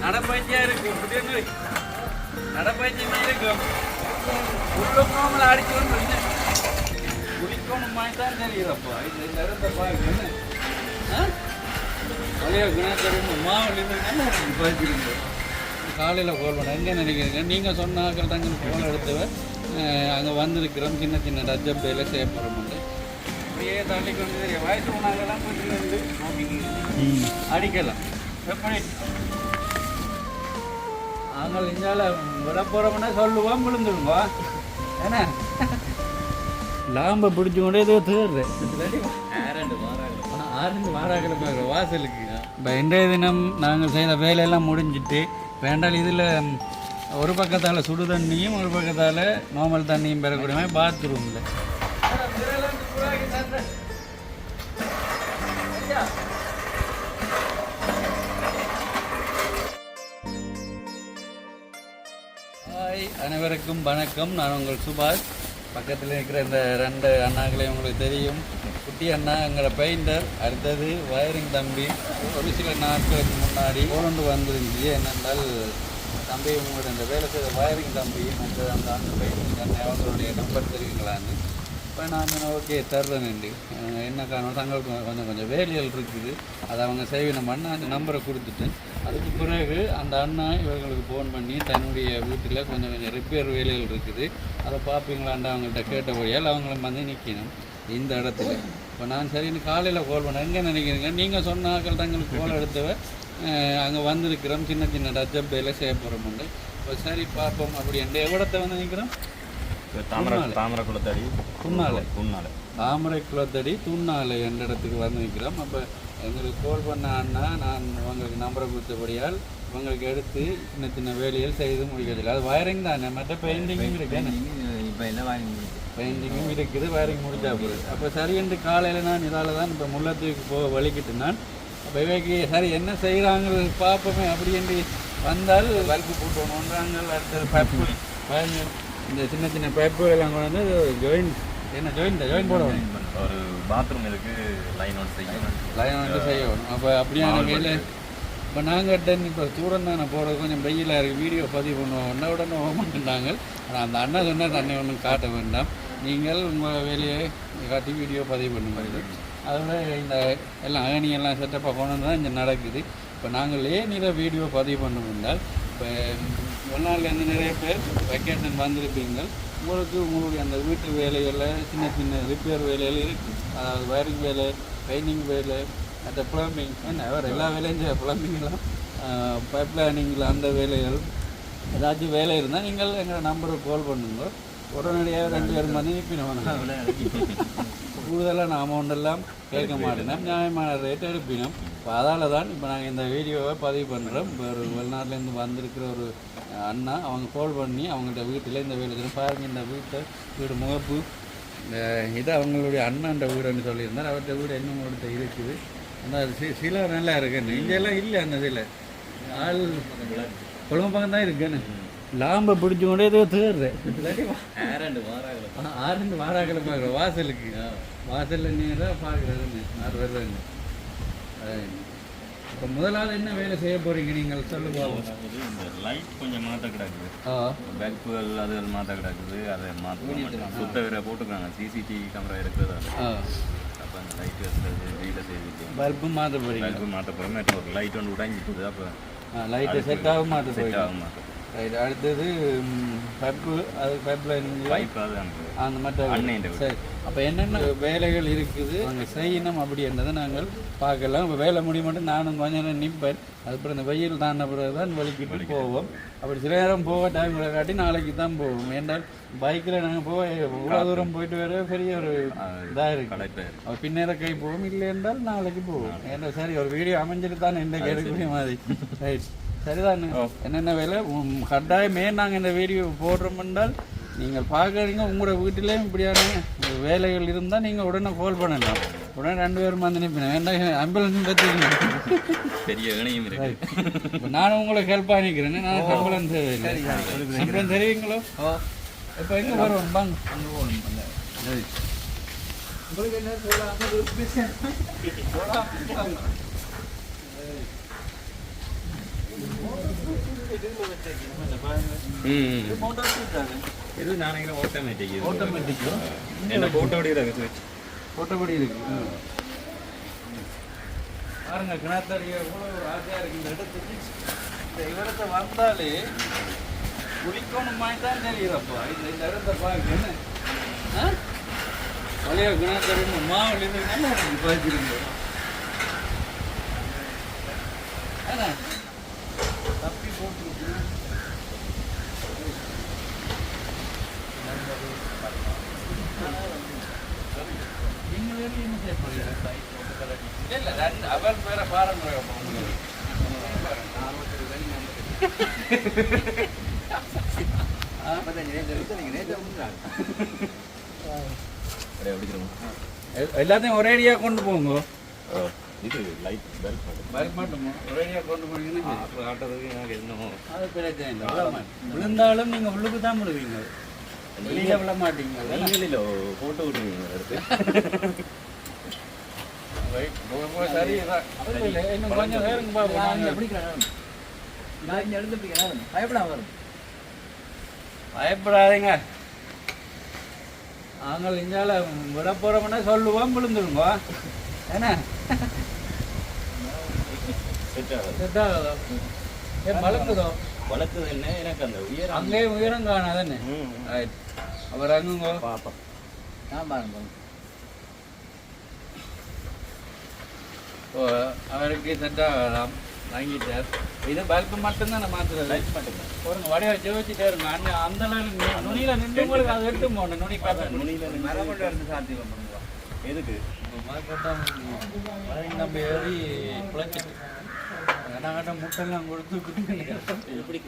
நடப்பயிற்சியாக இருக்கும் புதிய நடப்பயிற்சியுமே இருக்கும் உள்ளவங்களை அடிக்கணும் குளிக்கணும் மாதிரி தான் தெரியுதப்பா இந்த இடத்த பார்க்கணும் பழைய குணத்தரும் மாவட்ட காலையில் கோல் பண்ண எங்கே நினைக்கிறீங்க நீங்கள் சொன்னாக்கள் தாங்க கோல் எடுத்தவன் அங்கே வந்திருக்கிறோம் சின்ன சின்ன டச்சப் வேலை செய்ய போகிறோம் அப்படியே தள்ளி கொண்டு தெரியும் வயசு போனாங்கெல்லாம் கொஞ்சம் அடிக்கலாம் எப்படி நாங்கள் இங்கால விட போகிறோம்னா சொல்லுவோம் விழுந்துடுவா ஏன்னா லாம்பை பிடிச்சி கொண்டே ஏதோ தேடுறேன் ஆறு வாராக்களை பார்க்குறோம் வாசலுக்கு இப்போ இன்றைய தினம் நாங்கள் செய்த வேலையெல்லாம் முடிஞ்சிட்டு வேண்டாம் இதில் ஒரு பக்கத்தால் சுடு தண்ணியும் ஒரு பக்கத்தால் நார்மல் தண்ணியும் பெறக்கூடிய மாதிரி பாத்ரூமில் ஹாய் அனைவருக்கும் வணக்கம். நான் உங்கள் சுபாஷ். பக்கத்தில் இருக்கிற இந்த ரெண்டு அண்ணாக்களையும் உங்களுக்கு தெரியும். குட்டி அண்ணா எங்களோட பெயிண்டர், அடுத்தது வயரிங் தம்பி. ஒரு சில நாட்களுக்கு முன்னாடி போலண்டு வந்துருந்துச்சு. என்னென்றால் தம்பி உங்களோட இந்த வேலை செய்த வயரிங் தம்பி மற்ற அந்த அண்ணன் பெயிண்டிங் அண்ணன் அவங்களுடைய நம்பர் தெரியுங்களான்னு. இப்போ நான் ஓகே தர்றேன்ண்டு என்ன காரணம் தங்களுக்கு கொஞ்சம் வேலைகள் இருக்குது, அதை அவங்க செய்யணும் பண்ண அந்த நம்பரை கொடுத்துட்டேன். அதுக்கு பிறகு அந்த அண்ணா இவர்களுக்கு ஃபோன் பண்ணி தன்னுடைய வீட்டில் கொஞ்சம் ரிப்பேர் வேலைகள் இருக்குது, அதை பார்ப்பீங்களாண்டா அவங்கள்ட்ட கேட்டபடியால் அவங்களும் வந்து நிற்கணும் இந்த இடத்துல. இப்போ நான் சரின்னு காலையில் கால் பண்ணேன். எங்கே நினைக்கிறீங்க நீங்கள் சொன்னாக்கள் தங்களுக்கு கோல் எடுத்தவ அங்கே வந்திருக்கிறோம் சின்ன சின்ன டச்சப் வேலை செய்ய போகிறோம். இப்போ சரி பார்ப்போம் அப்படி எந்த எவ்வளோத்தை வந்து நிற்கிறோம் தாமரை குளத்தடி துண்ணாலை என்ற இடத்துக்கு வந்து நிற்கிறோம். அப்போ எங்களுக்கு கால் பண்ண அண்ணா நான் உங்களுக்கு நம்பரை கொடுத்தபடியால் உங்களுக்கு எடுத்து சின்ன சின்ன வேலைகள் செய்து முடிக்கிறதில்லை. அது வயரிங் தானே, மற்ற பெயிண்டிங்கும் இருக்குது. இப்போ எல்லாம் பெயிண்டிங்கும் இருக்குது, வயரிங் முடிஞ்சா போகுது. அப்போ சரி என்று காலையில் நான் இதால் தான் இப்போ முல்லத்துக்கு வலிக்கிட்டு நான் அப்போ இவைக்கு சரி என்ன செய்கிறாங்க பார்ப்போமே அப்படி என்று வந்தால் பல்பு போட்டோன்றாங்க. அடுத்தது பைப்பு இந்த சின்ன சின்ன பைப்புகள் எல்லாம் கொண்டு வந்து ஜாயின் போடணும். ஒரு பாத்ரூம் இருக்குது, லைன் ஒன்று செய்யணும். அப்போ அப்படியான வேலை இப்போ நாங்கள் இப்போ தூரம் தானே போகிறது, கொஞ்சம் வெயிலாக இருக்குது, வீடியோ பதிவு பண்ணுவோம் உடனே ஓமன்ட்டாங்க. ஆனால் அந்த அண்ணா சொன்னால் தண்ணி ஒன்றும் காட்ட வேண்டாம், நீங்கள் உங்கள் வேலையை காட்டி வீடியோ பதிவு பண்ணுங்க. அதோட இந்த எல்லாம் அகனியெல்லாம் செட்டப்பாக கொண்டு தான் இங்கே நடக்குது. இப்போ நாங்கள் ஏன் இதை வீடியோ பதிவு பண்ணோம்னால், இப்போ வெளிநாட்டிலேருந்து நிறைய பேர் வெக்கேஷன் வந்திருப்பீங்க. உங்களுடைய அந்த வீட்டு வேலைகளில் சின்ன சின்ன ரிப்பேர் வேலைகள் இருக்குது. அதாவது வயரிங் வேலை, பெயிண்டிங் வேலை, மற்ற ப்ளம்பிங், வேறு எல்லா வேலையும் செய்ய ப்ளம்பிங்லாம், பைப் லைனிங்கில் அந்த வேலைகள் ஏதாச்சும் வேலை இருந்தால் நீங்கள் எங்கள் நம்பருக்கு கால் பண்ணுங்க. உடனடியாக 2 பேர் வந்து நிற்பினோம். கூடுதலாக நான் அமௌண்டெல்லாம் கேட்க மாட்டேன், நியாயமான ரேட் எடுப்பினோம். இப்போ அதால் தான் இப்போ நாங்கள் இந்த வீடியோவை பதிவு பண்ணுறோம். இப்போ ஒரு வெளிநாட்டிலேருந்து வந்திருக்கிற ஒரு அண்ணா அவங்க கால் பண்ணி அவங்கள்ட்ட வீட்டில் இந்த வேலை செய்யணும் பாருங்கள். இந்த வீடு முகப்பு இது அவங்களுடைய அண்ணாண்ட வீடுன்னு சொல்லியிருந்தார். அவர்கிட்ட வீடு என்ன உங்கள்கிட்ட இருக்குது. அந்த சில நல்லா இருக்குன்னு இங்கெல்லாம் இல்லை. அந்த சில ஆள் குழம்பு பக்கம் தான் இருக்குன்னு லாம்பை பிடிச்சி கொண்டே ஏதோ தேடுறேன். 6 வாராக்களை பார்க்குறோம் வாசலுக்கு. வாசலில் நேராக பார்க்குறதுன்னு 6 வருதுங்க. இப்போ முதலாவது என்ன வேலை செய்ய போகிறீங்க நீங்கள் சொல்லுங்க. இந்த லைட் கொஞ்சம் மாற்ற கிடக்குது, பல்புகள் அதுகள் மாற்ற கிடக்குது, அதை மாற்ற சுத்த வேற போட்டுருக்காங்க. சிசிடிவி கேமரா இருக்கிறது. அப்போ அந்த லைட் வீட்டில் செய்து பல்பு மாற்ற போகிறீங்க. பல்பு மாற்ற போகிறோம். ஒரு லைட் ஒன்று உடஞ்சி போகுது. அப்போ லைட்டு செட் ஆகும் மாற்ற ரைட். அடுத்தது பைப்பு, அது பைப் லைன் அந்த மாதிரி. சரி, அப்போ என்னென்ன வேலைகள் இருக்குது அங்கே செய்யணும் அப்படின்றதை நாங்கள் பார்க்கலாம். இப்போ வேலை முடிய மட்டும் நானும் கொஞ்சம் நேரம் நிற்பேன். அதுக்கப்புறம் இந்த வெயில் தாண்ட பிறகு தான் வலிக்கிட்டு போவோம். அப்படி சில நேரம் போக டைம் காட்டி நாளைக்கு தான் போவோம். ஏன்னால் பைக்கில் நாங்கள் போக இவ்வளோ தூரம் போயிட்டு வர பெரிய ஒரு இதாக இருக்குது. அப்போ பின்னேற கை போவோம், இல்லை என்றால் நாளைக்கு போவோம். ஏன்னா சரி ஒரு வீடியோ அமைஞ்சிட்டு தான் என்ன கேட்கக்கூடிய மாதிரி. ரைட், சரிதானே. என்னென்ன வேலை கட்டாயமே நாங்கள் இந்த வீடியோ போடுறோம் என்றால் நீங்கள் பார்க்குறீங்க. உங்களோட வீட்டிலேயும் இப்படியான வேலைகள் இருந்தால் நீங்கள் உடனே கால் பண்ணலாம். உடனே 2 பேரும் வந்து நிற்பேன். வேண்டாம் ஆம்புலன்ஸ் வச்சுக்கணும். பெரிய இணையம் இருக்கு. இப்போ நானும் உங்களுக்கு ஹெல்ப் பண்ணிக்கிறேன். நான் ஆம்புலன்ஸ் ஆம்புலன்ஸ் தெரியுங்களோ. இப்போ எங்கே வருவோம் பாங்க அங்கே போகணும். உங்களுக்கு என்ன சொல்லலாம். இது நானே ஆட்டோமேட்டிக் ஆட்டோமேட்டிக்கோ என்ன போட்டோடி இருக்கு போட்டபடி இருக்கு பாருங்க கிணத்தடிய எவ்வளோ ஒரு ஆசையாக இருக்குது இந்த இடத்துக்கு இந்த இடத்த வந்தாலே குளிக்கணும் மாதிரி தான் தெரியுதப்பா இந்த இடத்த பார்க்க என்ன பழைய கிணத்தடி மாவில் இருந்து நல்லா இருக்கு பார்த்துருங்க ஏன்னா தப்பி போட்டுருக்கு நீங்களே என்ன செய்ய போறீங்க இல்லை ரெண்டு அவள் பேரை பாருங்க எல்லாத்தையும் ஒரேடியாக கொண்டு போங்க இது லைட் பல்ப் மட்டுமா ஒரேடியாக கொண்டு போனீங்கன்னா ஆட்டோதுக்கு எனக்கு இன்னும் அது பிரச்சனை இல்லை விழுந்தாலும் நீங்கள் உள்ளுக்கு தான் விழுவீங்க வெளியில் விழ மாட்டீங்க நீங்களில் போட்டோ விடுவீங்க எடுத்து சரி இன்னும் கொஞ்சம் நேரம் பயப்படாதீங்க நாங்கள் இங்கால விட போறோம்னா சொல்லுவோம் விழுந்துருங்க என்ன செட் ஆகுதோ வளர்க்குதோ வளர்க்குது என்ன எனக்கு அந்த உயரம் அங்கேயே உயரம் காணாதானே அவர் அங்குங்கோ பாப்பா நான் பாருங்க அவருக்கு செட் ஆகலாம் வாங்கிட்டார் இது பல்பு மட்டும்தான் நான் மாற்றுறது லைட் மட்டும்தான் பாருங்க வடையை வச்சுட்டே இருங்க அண்ணன் அந்த அளவுக்கு நுனியில் நின்று உங்களுக்கு அதை எடுத்து போகணும் நுனி பார்த்தா நுனியில் மரமண்டை இருந்து சாத்தியம் பண்ணுவா எதுக்கு நம்ம ஏறி பிழைச்சிட்டு கட்டாங்கட்ட முட்டைலாம் கொடுத்து எப்படி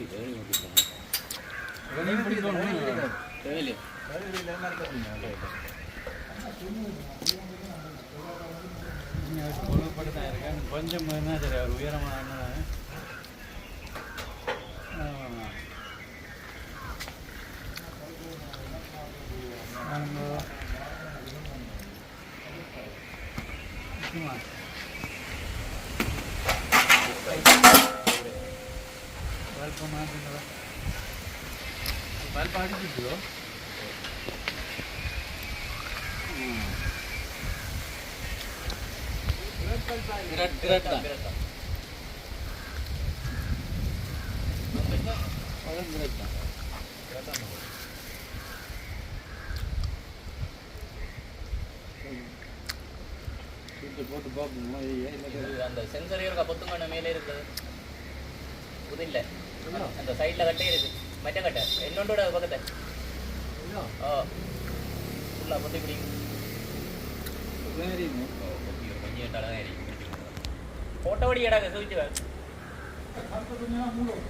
கொழுப்படுத்தான் இருக்கேன் கொஞ்சம் என்ன சரி அவர் உயரமான பல்ப் அடிச்சுட்டோ போட்டு பார்ப்போம் அந்த சென்சர் இருக்க பொத்துங்கண்ண மேலே இருக்குது புதில்ல அந்த சைடில் கட்டே இருக்கு மற்ற கட்டை என்னோட பக்கத்தை ஓ ஃபுல்லாக பொத்தி பிடிக்கும் கொஞ்சம் இட்டாலும் இருக்கும் ஃபோட்டோ வடி இடாங்க சுவிச்சு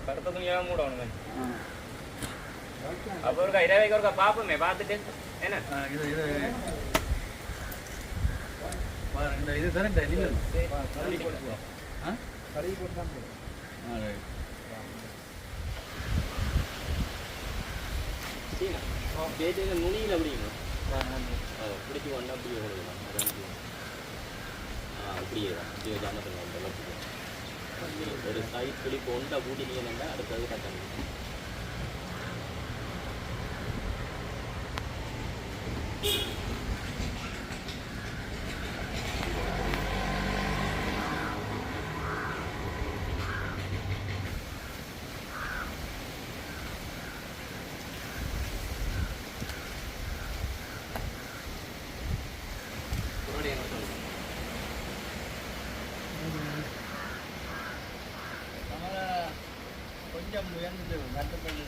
கருத்த துணியாக மூடணும் அப்போ ஒருக்கா இரவைக்கு ஒருக்கா பார்ப்போமே பார்த்துட்டு என்ன இது பாருங்க இது கரெக்டா இல்லை ஆ கழுவி போட்டு தான் நுனியில் அப்படிங்க பிடிச்சி ஒன்றா அப்படியே கொடுக்கலாம் அப்படியே தான் அப்படியே ஜாமத்தில் ஒரு சைட் பிடிப்பு ஒன்றா கூட்டினீங்கன்னா அடுத்தது கட்டணும் கொஞ்சம் உயர்ந்து கட்டுப்பட்டு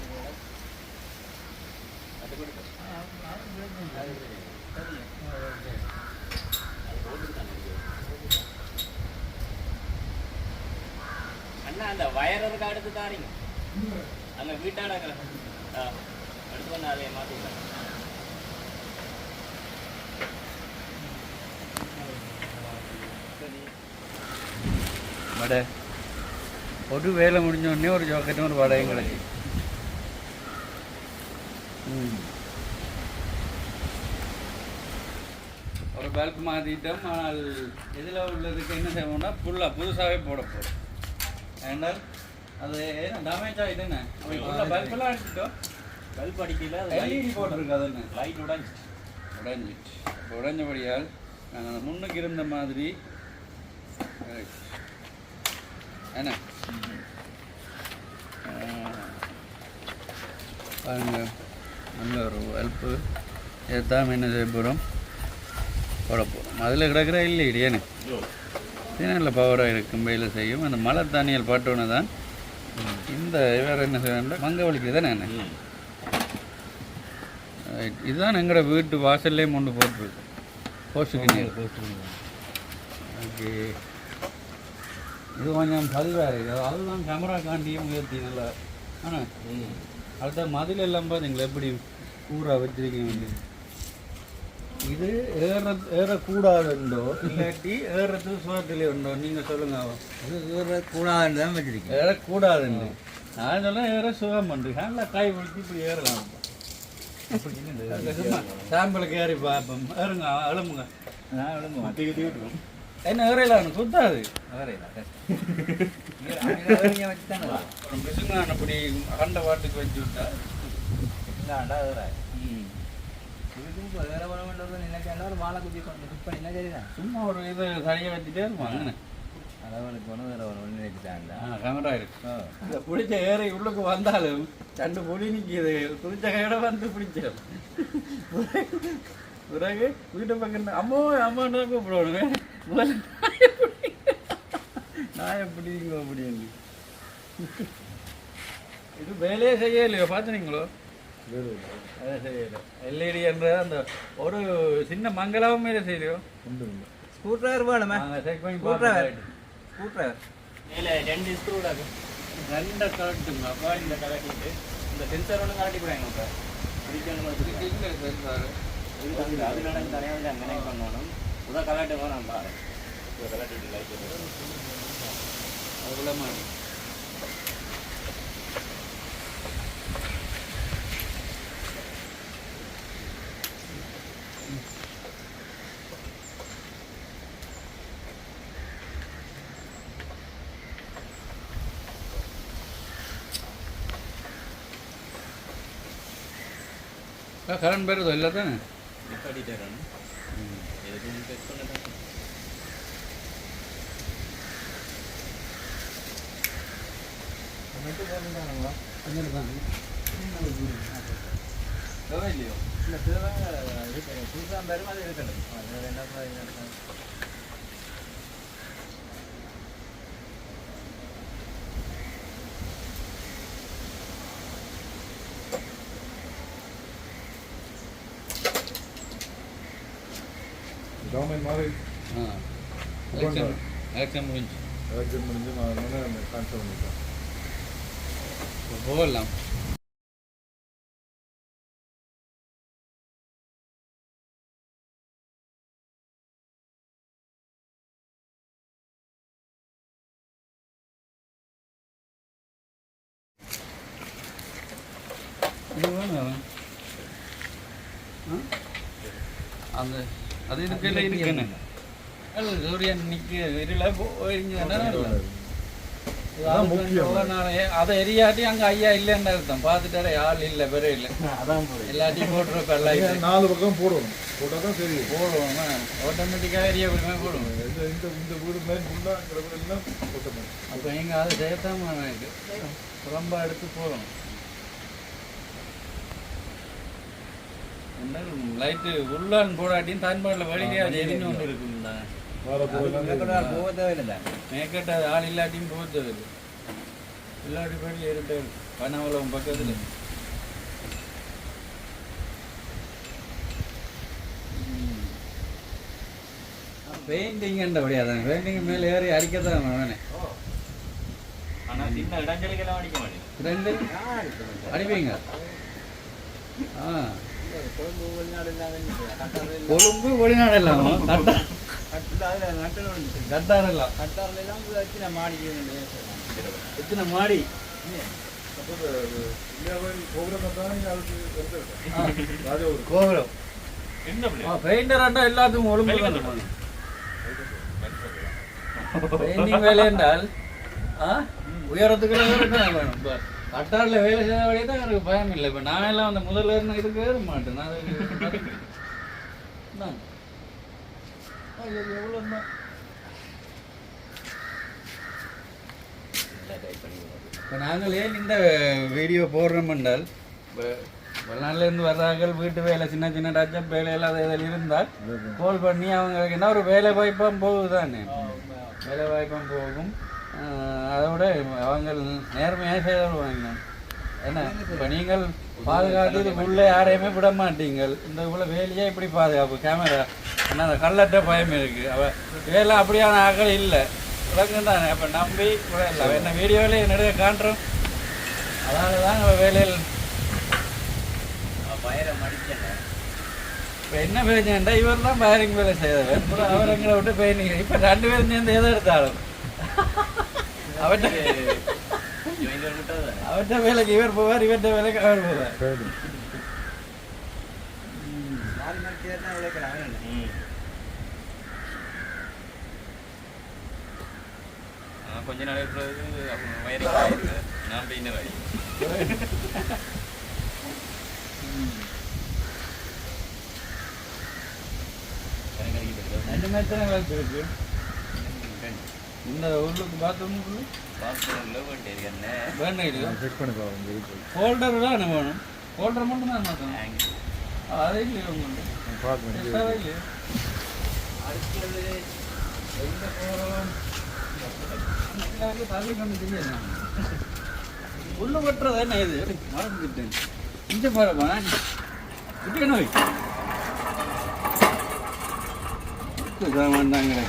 அண்ணா அந்த வயருக்கு அடுத்து தாரிங்க அங்கே வீட்டாட அடுத்து வந்து அதை மாற்றிக்கலாம் வடை ஒரு வேலை முடிஞ்சோடனே ஒரு ஜாக்கெட்டும் ஒரு வடையும் கிடக்கு ஒரு பல்ப் மாற்றிட்டோம். ஆனால் இதில் உள்ளதுக்கு என்ன செய்வோம்னா ஃபுல்லாக புதுசாகவே போட போகிறோம். ஏன்னால் அது டேமேஜ் ஆகிட்டு என்ன உள்ள பல்பெல்லாம் அடிச்சிட்டோம். பல்ப் அடிக்கல, எல்இடி போட்டிருக்கு. அது என்ன லைட் உடைஞ்சிட்டு இப்போ உடைஞ்சபடியால் நாங்கள் அந்த முன்னுக்கு இருந்த மாதிரி என்ன பாருங்க, நல்ல ஒரு ஹெல்ப்பு ஏற்றாமல் என்ன செய்ய போகிறோம், போட போகிறோம். அதில் கிடக்கிற எல்இடி ஏன்னு நல்ல பவராக இருக்கும், வெயில செய்யும். அந்த மழை தண்ணியல் பட்டோன்னு தான் இந்த வேறு என்ன செய்ய வேண்டும், மங்க வலிக்கு தானே என்ன. இதுதான் எங்களோட வீட்டு வாசல்லே கொண்டு போட்டுருக்கு போஸ்ட்டுக்கு. ஓகே, இது கொஞ்சம் பதிவாக இருக்குது. அதுதான் கேமரா காண்டியும் முயற்சி நல்லா. ஆனால் அடுத்த மதில் எல்லாம் பார்த்தீங்களா எப்படி கூறாக வச்சிருக்கீங்க. இது ஏறக்கூடாதுண்டோ இல்லாட்டி ஏறது சுவத்திலே உண்டோ நீங்கள் சொல்லுங்க. இது ஏறக்கூடாதுன்னு தான் வச்சிருக்கேன். ஏறக்கூடாதுன்னு நான் சொல்ல ஏற சுகம் பண்ணுறேன். ஹேண்டில் காய் பிடிச்சி இப்படி ஏறலாம். சாம்பிளுக்கு ஏறி பார்ப்போம். ஏறுங்க, எழும்புங்க. நான் விழுங்க என்ன ஏறையில சுத்தாது. அப்படி அண்ட வாட்டுக்கு வச்சு விட்டா வாழை குத்தி குக் பண்ணினா சரிதான். சும்மா ஒரு இது தனியாக வச்சுட்டே இருப்பாங்க. அளவனுக்கு போன வேற ஒரு ஒன்று நினைச்சுட்டாங்க. கேமரா இருக்கு. இந்த பிடிச்ச ஏறி உள்ளுக்கு வந்தாலும் ரெண்டு புலி நிற்கிது. பிடிச்ச கையோட வந்து பிடிச்சோம். பிறகு வீட்டு பக்கம் அம்மா அம்மான்னு கூப்பிடுவானுங்க. நான் எப்படிங்க அப்படின்னு இது வேலையே செய்யலையோ பார்த்துனீங்களோ? அதை செய்யலை. எல்இடி என்ற அந்த ஒரு சின்ன மங்களாவும் மேலே செய்யலையோ? ஸ்க்ரூ டிரைவர் வேணுமே. செக் பண்ணி ஸ்க்ரூ டிரைவர் மேலே 2 ஸ்க்ரூ இருக்கு. 2 கலட்டுங்க. அப்போ இந்த கலட்டிட்டு இந்த சென்சார் ஒன்று கலட்டி போடுறாங்க. இப்போ இல்லை சென்சார் அது நடந்து தனியாக கனெக்ட் பண்ணணும். உதான் கலாட்டு நான் பாரு கலாட்டிட்டு லைட் அதுக்குள்ள மாதிரி கரண்ட் பெறுதோ இல்லை தானே? நிப்பாட்டிட்டேன். எதுக்கும் டெஸ்ட் பண்ணதான் இல்லையோ? இல்லை தேவை புதுசாக பெரும் அது இருக்கணும். அது என்ன கவர்மெண்ட் மாதிரி எலெக்ஷன் முடிஞ்சு எலெக்ஷன் முடிஞ்சு நான் கான்சல் பண்ணிட்டேன். போகலாம். அந்த அது இதுக்குள்ள இருக்குன்னு சூரியன் நிற்க இருள அதை எரியாட்டி அங்கே ஐயா இல்லைன்னு அர்த்தம். பார்த்துட்டாரே ஆள் இல்லை, பெரிய இல்லை. அதான் எல்லாத்தையும் போட்டுருப்பேன். 4 பக்கம் போடணும். போட்டால் தான் சரி. போடுவோம் ஆட்டோமேட்டிக்காக எரிய விடுமே போடுவோம். இந்த வீடு மாதிரி ஃபுல்லாக எல்லாம் போட்டோம். அப்போ எங்கள் அதை சேர்த்தாம எனக்கு ரொம்ப எடுத்து போகிறோம். லைட்டு உள்ளான் போடாட்டியும் தன்பாடில் வழியிலே அது எரிஞ்சு கொண்டு இருக்குங்க. போக தேவையில்லை. மேக்கட்ட ஆள் இல்லாட்டியும் போக தேவையில்லை. இல்லாட்டி போய் ஏறிட்டு பனவளம் பக்கத்தில் பெயிண்டிங்கன்றபடியா தானே. பெயிண்டிங் மேலே ஏறி அடிக்கத்தான் வேணே. ஆனால் சின்ன இடங்களுக்கெல்லாம் அடிக்க மாட்டேன். 2 அடிப்பீங்க. கொழும்பு வெளிநாடு இல்லாமல் கொழும்பு வெளிநாடு இல்லாமல் கட்டார் எல்லாம் கட்டாரெல்லாம் வச்சு நான் மாடி எத்தனை மாடி இந்தியாவில் கோபுரம் தான் கோபுரம் என்ன பெயிண்டர் ஆண்டா எல்லாத்துக்கும் ஒழுங்கு பெயிண்டிங் வேலை என்றால் உயரத்துக்குள்ள தான் வேணும். இப்போ கட்டாரில் வேலை செய்த வழியே தான் எனக்கு பயம் இல்லை. இப்போ நான் எல்லாம் அந்த முதல்ல இருந்து இதுக்கு ஏற மாட்டேன். நான் எவ்வளோ தான் இப்போ நாங்கள் ஏன் இந்த வீடியோ போடுறோம் என்றால், இப்போ வெளிநாட்டிலேருந்து வர்றார்கள், வீட்டு வேலை சின்ன சின்ன டச்சப் வேலையெல்லாம் இதில் இருந்தால் கால் பண்ணி அவங்களுக்கு என்ன ஒரு வேலை வாய்ப்பாக போகுது தானே, வேலை வாய்ப்பாக போகும். அதோட அவங்க நேர்மையாக செய்வாங்க. என்ன இப்போ நீங்கள் பாதுகாத்து இதுக்குள்ளே யாரையுமே விட மாட்டீங்கள். இந்த உள்ள வேலையே இப்படி பாதுகாப்பு கேமரா என்ன அந்த கல்லற்ற பயம் இருக்குது. அவள் வேலை அப்படியான ஆக்கள் இல்லை உலகம் தானே. அப்போ நம்பி கூட இல்லை என்ன வீடியோவிலே நிறைய காட்டுறோம். அதனால தான் நம்ம வேலையில் இப்போ என்ன பிரச்சனைண்டா இவர் தான் பயரிங் வேலை செய்தவர். அவர் எங்களை விட்டு பயணிங்க. இப்போ 2 பேரும் சேர்ந்து எதை எடுத்தாலும் அவர்கிட்ட வேலைக்கு இவர் போவார், இவர்கிட்ட வேலைக்கு அவர் போவார். கொஞ்ச நாள் வயரிங் ஆயிருக்கு. நான் பெயினர் ஆகி ரெண்டு மாதிரி தானே வேலை இருக்கு. இந்த ஊருக்கு பாத்ரூமுக்குள்ள ஹோல்டர் தான் வேணும். ஹோல்டர் மட்டும் தான் மாற்றணும். அதே இல்லையா உங்களுக்கு இல்லையா? அடுத்தது எந்த போகிறோம் தள்ளி கொண்டு தெரியல. உள்ள வெட்டுறது என்ன இது மறந்துட்டேன். இந்த பாருமா குட்டி நோய் வந்தாங்களே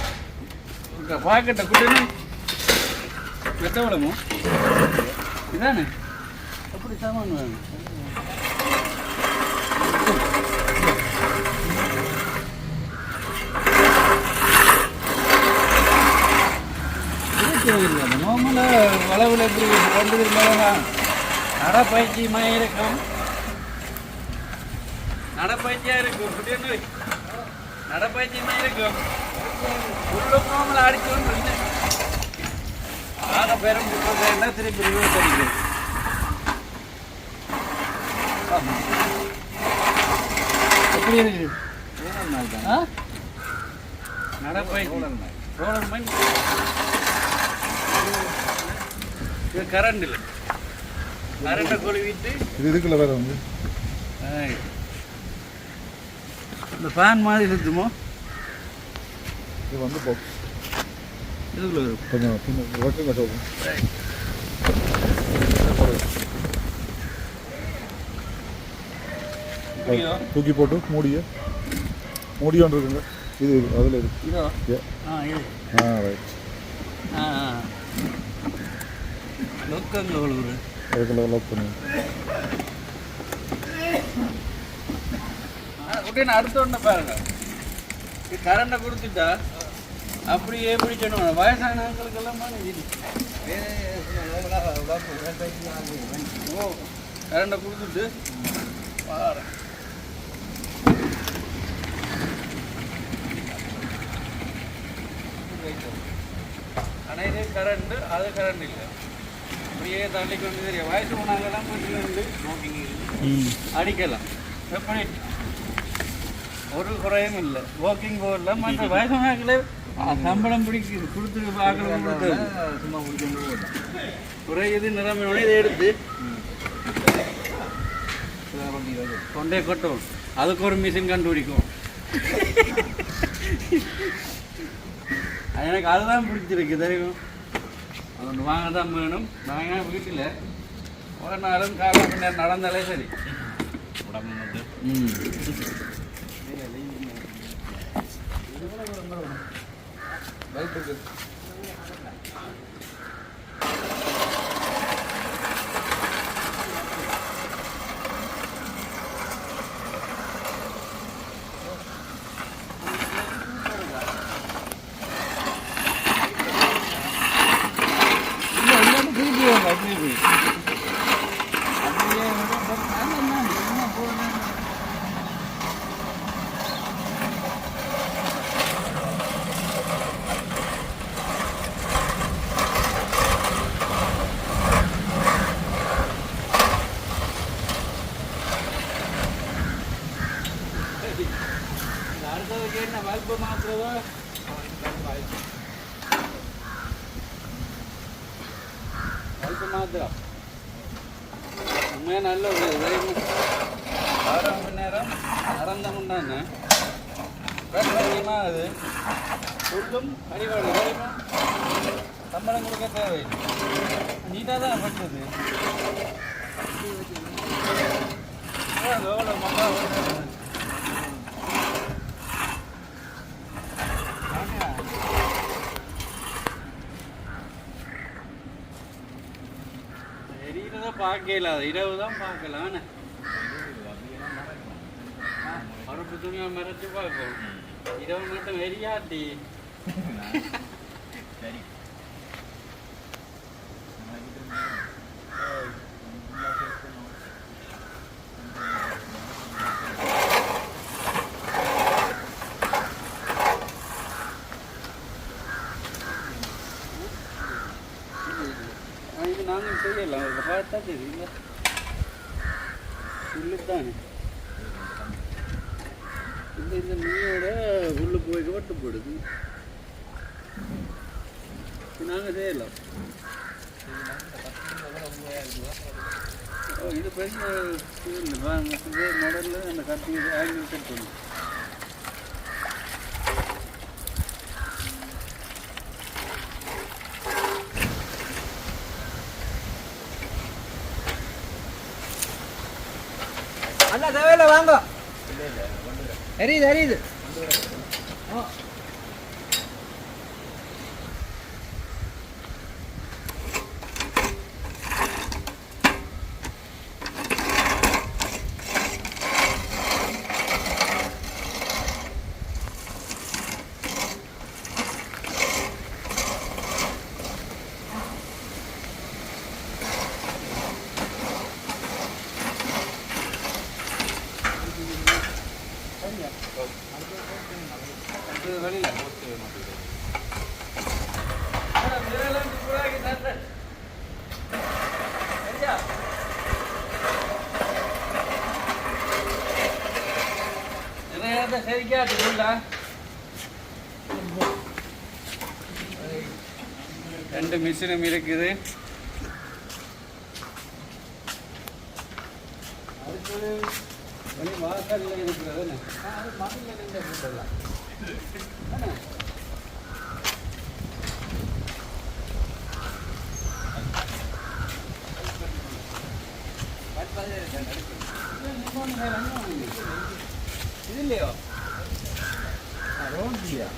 பாக்கெட்ட குட்டி நோய் வெட்ட விடமோ இதானே அப்படி சாமான் வேணும். நார்மலாக வளவில் எப்படி கொண்டு இருந்தாலும் நடப்பயிற்சியமாக இருக்கும். நடப்பயிற்சியாக இருக்கும். குட்டிய நடப்பயிற்சியமாக இருக்கும். உள்ளும் நார்மலாக அடிச்சு ஆக பேரும் என்ன திருப்பி ரிவர்ஸ் அடிக்கும். எப்படி இருக்கு நடப்பயிற்சி ரோலர் மைண்ட். இது கரண்ட் இல்லை. கரண்ட்டை கொழுவிட்டு இது இதுக்குள்ள வேற வந்து இந்த ஃபேன் மாதிரி சுற்றுமோ. இது வந்து பாக்ஸ் இதுக்குள்ள வரும். கொஞ்சம் பின்ன ஒர்க்கு கட்டவும் தூக்கி போட்டு மூடி ஒன்று இருக்குங்க. இது அதில் இருக்கு. இதோ இது ரைட். லொக்கங்க ஒரு அதுக்குள்ள லாக் பண்ணுங்க. குட்டின்னு அடுத்த ஒன்று பாருங்க. இது கரண்டை கொடுத்துட்டா அப்படியே பிடிக்கணும். வயசானவங்களுக்கெல்லாம் ஓ கரண்டை கொடுத்துட்டு பாரு. ஆனால் இது கரண்டு அது கரண்ட் இல்லை. அப்படியே தள்ளி கொண்டு தெரியும். வயசு போனாங்கெல்லாம் கொஞ்சம் அடிக்கலாம். எப்படி ஒரு குறையும் இல்லை. வாக்கிங் போகல. மற்ற வயசானங்களே சம்பளம் பிடிக்குது கொடுத்து பார்க்கலாம். சும்மா பிடிக்க குறையுது நிறமையோட இதை எடுத்து கொண்டே கொட்டும். அதுக்கு ஒரு மிஷின் கண்டுபிடிக்கும். எனக்கு அதுதான் பிடிச்சிருக்கு தெரியும். அது ஒன்று வாங்க தான் வேணும். நாங்கள் வீட்டில் ஒரு நாளும் காலம் பின்னர் நடந்தாலே சரி. உடம்பு வந்து பைக் இருக்கு. பல்பு மாத்துறதோ பல்பு மாத்திரம் உண்மையாக நல்ல ஒரு 6 மணி நேரம் நடந்தமுண்டானே அதிகமாக அது ஃபுல்லும் அடிவாடு வேலைமா சம்பளம் கொடுக்க தேவையில்லை நீட்டாக தான் பட்டது எவ்வளோ மக்கள் எரியறத பார்க்கல அது இரவு தான் பார்க்கலாம் பருப்பு துணியை மறைச்சு பார்ப்போம் இரவு மட்டும் எரியாட்டி சரி இது நாங்கள் செய்யலாம் இதில் பார்த்தா தெரியல உள்ளுதானே இந்த மீனோட உள்ளு போய் வட்டு போடுது நாங்கள் செய்யலாம் ஓ இது பெரிய மாடலில் அந்த கட்டி ஆங்கிள் செட் பண்ணும் அண்ணா தேவையில்லை வாங்க எரியுது எரியுது ரெண்டு மிஷினும் இருக்குது அடுத்தது வழி வாசலில் இருக்கிறது அது மண்ணில் நின்று போட்டுடலாம் இது இல்லையோ ரோட் இல்லையா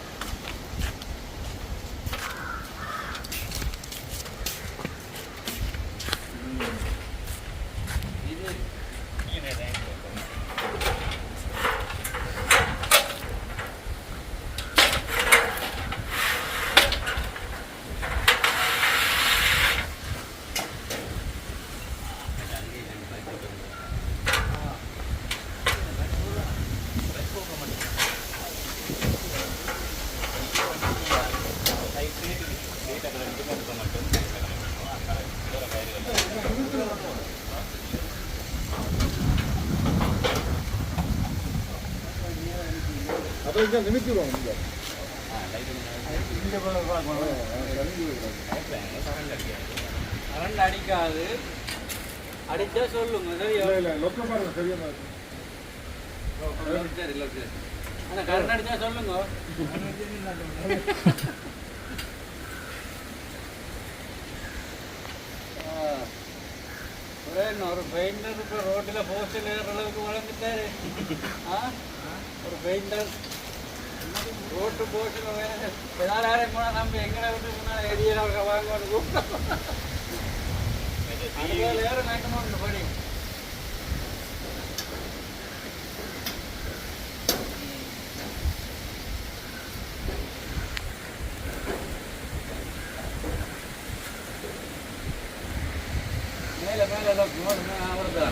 நிமித்திடுவாங்க கரண்ட் அடிக்காது அடிச்சா சொல்லுங்க சரியா சரியா சரி ஆனால் கரண்ட் அடிச்சா சொல்லுங்க ஒரு பெயிண்டர் இப்போ ரோட்டில் போஸ்டில் ஏறுற அளவுக்கு வளர்ந்துட்டாரு ஒரு பெயிண்டர் ரோட்டு போஸ்டில் ஏதாவது போனால் நம்ம எங்கே விட்டு போனால் எரியல வாங்கன்னு கூப்பிட்டோம் ஏற வேண்டுமோ படி மேலே மேலே வருதா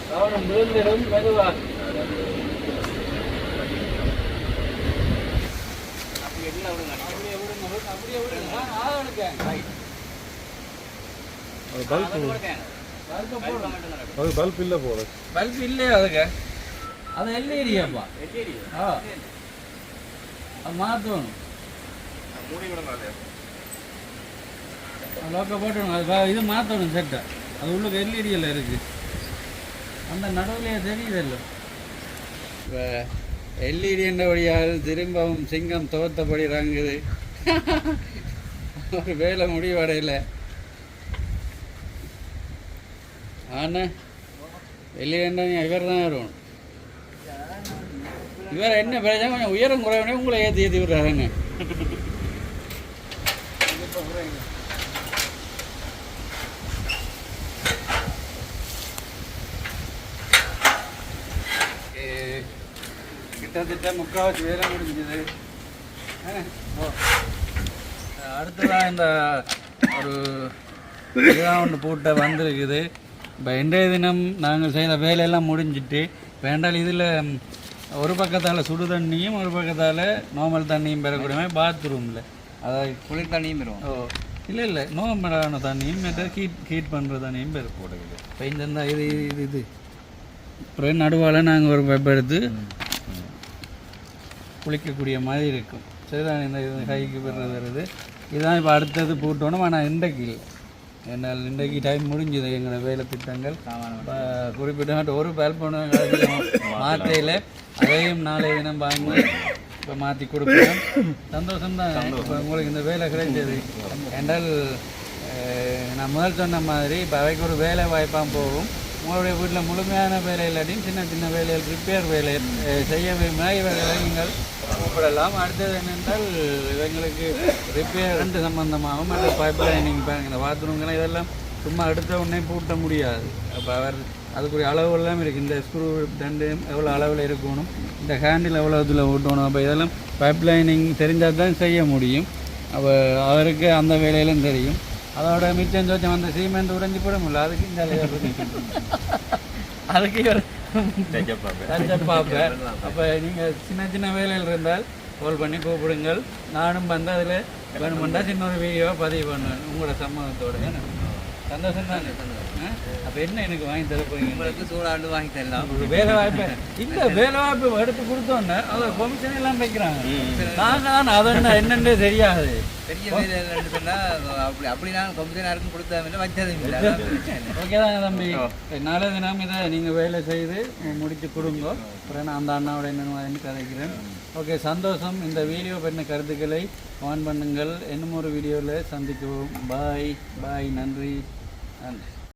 கவனம் விழுந்திடும் மெதுவா அப்படியே விடுங்க அது பல்ப் இல்லை போல பல்ப் இல்லையா அதுக்கு அது எல்இடியாப்பா. ஆ அது மாற்றணும். லோக்க போட்டணும். அது இது மாற்றணும் செட்டை. அது உள்ளுக்கு எல்இடியில் இருக்குது. அந்த நடுவுலையே தெரியுதல்ல. இப்போ எல்இடி என்ற வழியாக திரும்பவும் சிங்கம் துவத்தபடி இறங்குது. ஒரு வேலை முடிவடையில். ஆனால் எல்இடி இவர் தான் வருவோம். இவர் என்ன பிரச்சனை கொஞ்சம் உயரம் குறைவனே உங்களை ஏற்றி விடுறாருங்க. கிட்டத்தட்ட முக்கால்வாசி வேலை முடிஞ்சது. அடுத்ததான் இந்த ஒரு இதுதான் ஒன்று பூட்டை வந்திருக்குது. இப்போ இன்றைய தினம் நாங்கள் செய்த வேலையெல்லாம் முடிஞ்சிட்டு வேண்டால் இதில் ஒரு பக்கத்தால் சுடு தண்ணியும் ஒரு பக்கத்தால் நார்மல் தண்ணியும் பெறக்கூடிய பாத்ரூமில் அதாவது குளிர் தண்ணியும் பெறுவோம். ஓ இல்லை நார்மலான தண்ணியும் மற்ற ஹீட் பண்ணுற தண்ணியும் பெற போடுது. இப்போ இந்த இது அப்புறம் நடுவால் நாங்கள் ஒரு வெப்ப எடுத்து குளிக்கக்கூடிய மாதிரி இருக்கும். சரிதான். இந்த இது கைக்கு பெறுறது வருது. இதுதான் இப்போ அடுத்தது போட்டோணும். ஆனால் இன்றைக்கு இல்லை. என்னால் இன்றைக்கு டைம் முடிஞ்சுது எங்களோட வேலை திட்டங்கள். குறிப்பிட்ட ஒரு பல்பொண்ணு மாற்றையில் அதையும் நாளைய தினம் வாங்கி இப்போ மாற்றி கொடுப்போம். சந்தோஷம்தான். இப்போ உங்களுக்கு இந்த வேலை கிடைச்சது என்றால் நான் முதல் சொன்ன மாதிரி இப்போ அவைக்கு ஒரு வேலை வாய்ப்பாக போகும். உங்களுடைய வீட்டில் முழுமையான வேலை இல்லாட்டியும் சின்ன சின்ன வேலைகள் ரிப்பேர் வேலை செய்ய விரும்பினால் இவர்களை நீங்கள் கூப்பிடலாம். அடுத்தது என்னென்றால் இவங்களுக்கு ரிப்பேர் ரெண்டு சம்பந்தமாகவும் அந்த பைப் லைனிங் இந்த பாத்ரூம்லாம் இதெல்லாம் சும்மா எடுத்த உடனே பூட்ட முடியாது. அப்போ அவர் அதுக்குரிய அளவுலாம் இருக்குது. இந்த ஸ்க்ரூ ரெண்டு எவ்வளோ அளவில் இருக்கணும், இந்த ஹேண்டில் எவ்வளோ இதில் ஓட்டணும். அப்போ இதெல்லாம் பைப் லைனிங் தெரிஞ்சால் தான் செய்ய முடியும். அப்போ அவருக்கு அந்த வேலையிலும் தெரியும். அதோட மிச்சம் சொச்சம் அந்த சீமெண்ட் உடைஞ்சி போட முடியல. அதுக்கு இந்த அதுக்கு பார்ப்பேன். அப்போ நீங்கள் சின்ன சின்ன வேலையில் இருந்தால் கால் பண்ணி கூப்பிடுங்கள். நானும் வந்து அதில் வேணுமெண்டா சின்ன ஒரு வீடியோவை பதிவு பண்ணுவேன் உங்களோட சம்மதத்தோட. சந்தோஷம் தானே? அப்போ என்ன எனக்கு வாங்கி தர போறீங்க? உங்களுக்கு சூடாண்டு வாங்கி தரலாம். வேலை வாய்ப்பு இல்லை. வேலை வாய்ப்பு எடுத்து கொடுத்தோன்னே அதை கொமிஷன் எல்லாம் வைக்கிறாங்க. நான் அதை என்னென்னே தெரியாது. பெரிய வேலை சொன்னால் அப்படி நான் கொமிஷன் யாருக்கும் கொடுத்தா வச்சதும் இல்லை. ஓகே தானே தம்பி? நாளை தினம் இதை நீங்கள் வேலை செய்து முடித்து கொடுங்க. அப்புறம் நான் அந்த அண்ணாவோட என்னென்னு கதைக்கிறேன். ஓகே, சந்தோஷம். இந்த வீடியோ பற்றின கருத்துக்களை ஆன் பண்ணுங்கள். இன்னும் ஒரு வீடியோவில் சந்திக்குவோம். பாய். நன்றி.